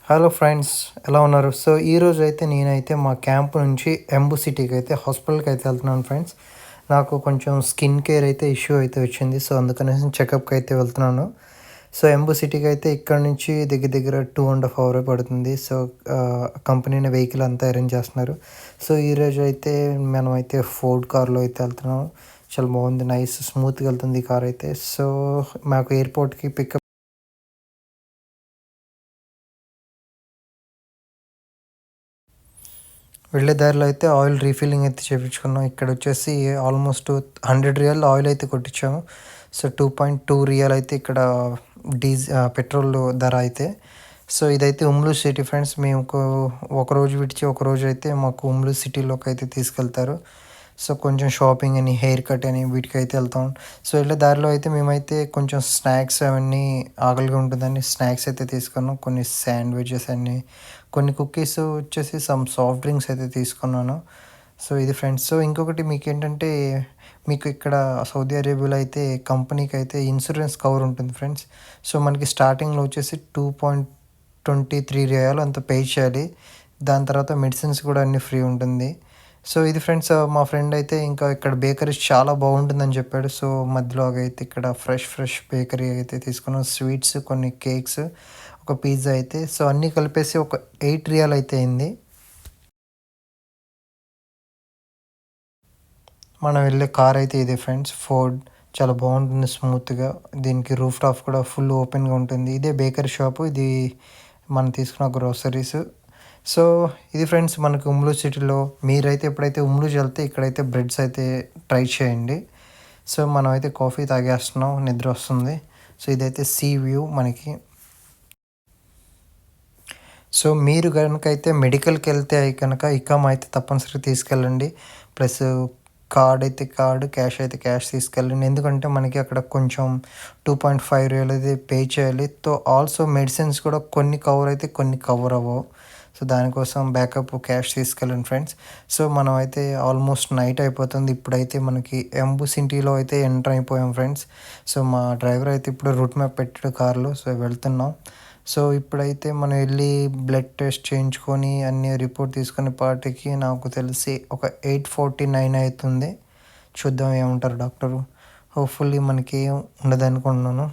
Hello friends, ఎలా ఉన్నారు? So ఈరోజు అయితే నేనైతే మా క్యాంప్ నుంచి ఎంబు సిటీకి అయితే హాస్పిటల్కి అయితే వెళ్తున్నాను ఫ్రెండ్స్. నాకు కొంచెం స్కిన్ కేర్ అయితే ఇష్యూ అయితే వచ్చింది. సో అందుకనేసి చెకప్కి అయితే వెళ్తున్నాను. సో ఎంబు సిటీకి అయితే ఇక్కడ నుంచి దగ్గర దగ్గర 2.5 అవర్ పడుతుంది. సో కంపెనీని వెహికల్ అంతా అరేంజ్ చేస్తున్నారు. సో ఈరోజు అయితే మనమైతే ఫోర్డ్ కార్లో అయితే వెళ్తున్నాం. చాలా బాగుంది, నైస్ స్మూత్గా వెళ్తుంది ఈ కార్ అయితే. సో మాకు ఎయిర్పోర్ట్కి పికప్ వెళ్ళే దారిలో అయితే ఆయిల్ రీఫిల్లింగ్ అయితే చేయించుకున్నాం. ఇక్కడ వచ్చేసి ఆల్మోస్ట్ 100 రియల్ ఆయిల్ అయితే కొట్టించాము. సో 2.2 రియల్ అయితే ఇక్కడ పెట్రోల్ ధర అయితే. సో ఇదైతే ఉమ్లూ సిటీ ఫ్రెండ్స్. మేము ఒకరోజు విడిచి ఒకరోజు అయితే మాకు ఉమ్లూ సిటీలోకి అయితే తీసుకెళ్తారు. సో కొంచెం షాపింగ్ అని, హెయిర్ కట్ అని వీటికైతే వెళ్తాం. సో వెళ్ళే దారిలో అయితే మేమైతే కొంచెం స్నాక్స్ అవన్నీ ఆకలిగా ఉంటుందని స్నాక్స్ అయితే తీసుకున్నాం. కొన్ని శాండ్విచెస్ అన్నీ, కొన్ని కుకీస్ వచ్చేసి సమ్ సాఫ్ట్ డ్రింక్స్ అయితే తీసుకున్నాను. సో ఇది ఫ్రెండ్స్. సో ఇంకొకటి మీకేంటంటే, మీకు ఇక్కడ సౌదీ అరేబియాలో అయితే కంపెనీకి అయితే ఇన్సూరెన్స్ కవర్ ఉంటుంది ఫ్రెండ్స్. సో మనకి స్టార్టింగ్లో వచ్చేసి 2.23 రియాలు అంత పే చేయాలి. దాని తర్వాత మెడిసిన్స్ కూడా అన్నీ ఫ్రీ ఉంటుంది. సో ఇది ఫ్రెండ్స్. మా ఫ్రెండ్ అయితే ఇంకా ఇక్కడ బేకరీస్ చాలా బాగుంటుందని చెప్పాడు. సో మధ్యలో అయితే ఇక్కడ ఫ్రెష్ బేకరీ అయితే తీసుకున్నాం. స్వీట్స్, కొన్ని కేక్స్, ఒక పిజ్జా అయితే. సో అన్నీ కలిపేసి ఒక 8 రియాల్ అయితే అయింది. మనం వెళ్ళే కార్ అయితే ఇదే ఫ్రెండ్స్, ఫోర్డ్. చాలా బాగుంటుంది స్మూత్గా. దీనికి రూఫ్ టాప్ కూడా ఫుల్ ఓపెన్గా ఉంటుంది. ఇదే బేకరీ షాపు. ఇది మనం తీసుకున్న గ్రోసరీస్. సో ఇది ఫ్రెండ్స్ మనకి ఉమ్లూ సిటీలో. మీరైతే ఎప్పుడైతే ఉమ్లూకి వెళ్తే ఇక్కడైతే బ్రెడ్స్ అయితే ట్రై చేయండి. సో మనం అయితే కాఫీ తాగేస్తున్నాం, నిద్ర వస్తుంది. సో ఇదైతే సీ వ్యూ మనకి. సో మీరు కనుకైతే మెడికల్కి వెళ్తే కనుక ఇకామ్ అయితే తప్పనిసరిగా తీసుకెళ్ళండి. ప్లస్ కార్డ్ అయితే కార్డు, క్యాష్ అయితే క్యాష్ తీసుకెళ్ళండి. ఎందుకంటే మనకి అక్కడ కొంచెం 2.5 రియల్ అయితే పే చేయాలి. ఆల్సో మెడిసిన్స్ కూడా కొన్ని కవర్ అయితే కొన్ని కవర్ అవ్వవు. సో దానికోసం బ్యాకప్ క్యాష్ తీసుకెళ్ళండి ఫ్రెండ్స్. సో మనం అయితే ఆల్మోస్ట్ నైట్ అయిపోతుంది. ఇప్పుడైతే మనకి ఎంబు సిటీలో అయితే ఎంటర్ అయిపోయాం ఫ్రెండ్స్. సో మా డ్రైవర్ అయితే ఇప్పుడు రూట్ మ్యాప్ పెట్టాడు కార్లో. సో వెళ్తున్నాం. సో ఇప్పుడైతే మనం వెళ్ళి బ్లడ్ టెస్ట్ చేయించుకొని అన్ని రిపోర్ట్ తీసుకునే పార్టీకి నాకు తెలిసి ఒక 8:49 అవుతుంది. చూద్దాం ఏమంటారు డాక్టరు. హోప్ఫుల్లీ మనకి ఏం ఉండదు అనుకుంటున్నాను.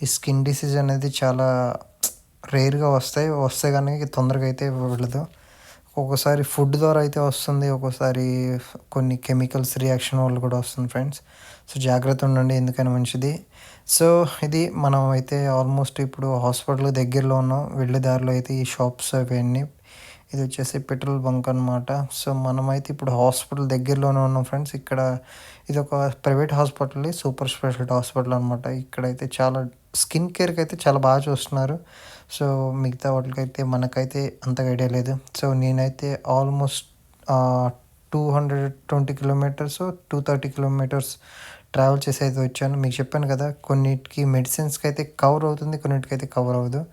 ఈ స్కిన్ డిసీజ్ అనేది చాలా రేర్గా వస్తే కానీ తొందరగా అయితే వెళ్ళదు. ఒక్కొక్కసారి ఫుడ్ ద్వారా అయితే వస్తుంది, ఒక్కోసారి కొన్ని కెమికల్స్ రియాక్షన్ వల్ల కూడా వస్తుంది ఫ్రెండ్స్. సో జాగ్రత్త ఉండండి, ఎందుకని మంచిది. సో ఇది మనం అయితే ఆల్మోస్ట్ ఇప్పుడు హాస్పిటల్ దగ్గరలో ఉన్నాం. వెళ్ళే దారిలో అయితే ఈ షాప్స్ అవన్నీ. ఇది వచ్చేసి పెట్రోల్ బంక్ అనమాట. సో మనమైతే ఇప్పుడు హాస్పిటల్ దగ్గరలోనే ఉన్నాం ఫ్రెండ్స్. ఇక్కడ ఇది ఒక private hospital, super speciality hospital అనమాట. ఇక్కడైతే చాలా స్కిన్ కేర్కి అయితే చాలా బాగా చూస్తున్నారు. సో మిగతా వాటికైతే మనకైతే అంతగా ఐడియా లేదు. సో నేనైతే ఆల్మోస్ట్ 220 కిలోమీటర్స్, 230 కిలోమీటర్స్ ట్రావెల్ చేసి అయితే వచ్చాను. మీకు చెప్పాను కదా, కొన్నిటికి మెడిసిన్స్కి అయితే కవర్ అవుతుంది, కొన్నిటికైతే కవర్ అవ్వదు.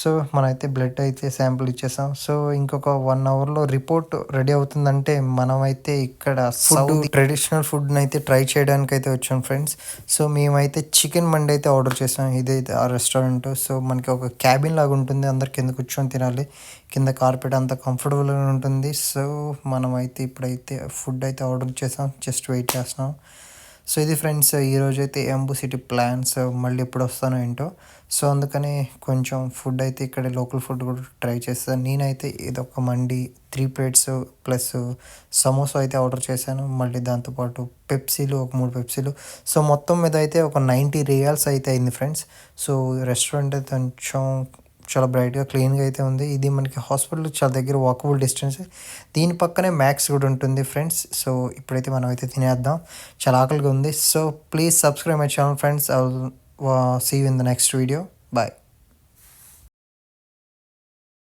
సో మనమైతే బ్లడ్ అయితే శాంపుల్ ఇచ్చేసాం. సో ఇంకొక 1 అవర్లో రిపోర్ట్ రెడీ అవుతుందంటే మనమైతే ఇక్కడ సౌదీ ట్రెడిషనల్ ఫుడ్ని అయితే ట్రై చేయడానికి అయితే వచ్చాం ఫ్రెండ్స్. సో మేమైతే చికెన్ మండి అయితే ఆర్డర్ చేసాం. ఇదైతే ఆ రెస్టారెంట్. సో మనకి ఒక క్యాబిన్ లాగా ఉంటుంది, అందరు కింద కూర్చొని తినాలి. కింద కార్పెట్ అంతా కంఫర్టబుల్గా ఉంటుంది. సో మనమైతే ఇప్పుడైతే ఫుడ్ అయితే ఆర్డర్ చేసాం, జస్ట్ వెయిట్ చేస్తున్నాం. సో ఇది ఫ్రెండ్స్, ఈరోజు అయితే ఎంబు సిటీ ప్లాన్స్. మళ్ళీ ఎప్పుడు వస్తానో ఏంటో. సో అందుకని కొంచెం ఫుడ్ అయితే ఇక్కడ లోకల్ ఫుడ్ కూడా ట్రై చేస్తాను. నేనైతే ఇదొక మండి 3 ప్లేట్స్ ప్లస్ సమోసా అయితే ఆర్డర్ చేశాను. మళ్ళీ దాంతోపాటు పెప్సీలు ఒక 3 పెప్సీలు. సో మొత్తం మీద అయితే ఒక 90 రియాల్స్ అయితే అయింది ఫ్రెండ్స్. సో రెస్టారెంట్ అయితే కొంచెం చాలా బ్రైట్గా క్లీన్గా అయితే ఉంది. ఇది మనకి హాస్పిటల్ చాలా దగ్గర, వాకబుల్ డిస్టెన్స్. దీని పక్కనే మ్యాక్స్ కూడా ఉంటుంది ఫ్రెండ్స్. సో ఇప్పుడైతే మనం అయితే తినేద్దాం, చాలా ఆకలిగా ఉంది. So please subscribe my channel friends. I will see you in the next video. Bye.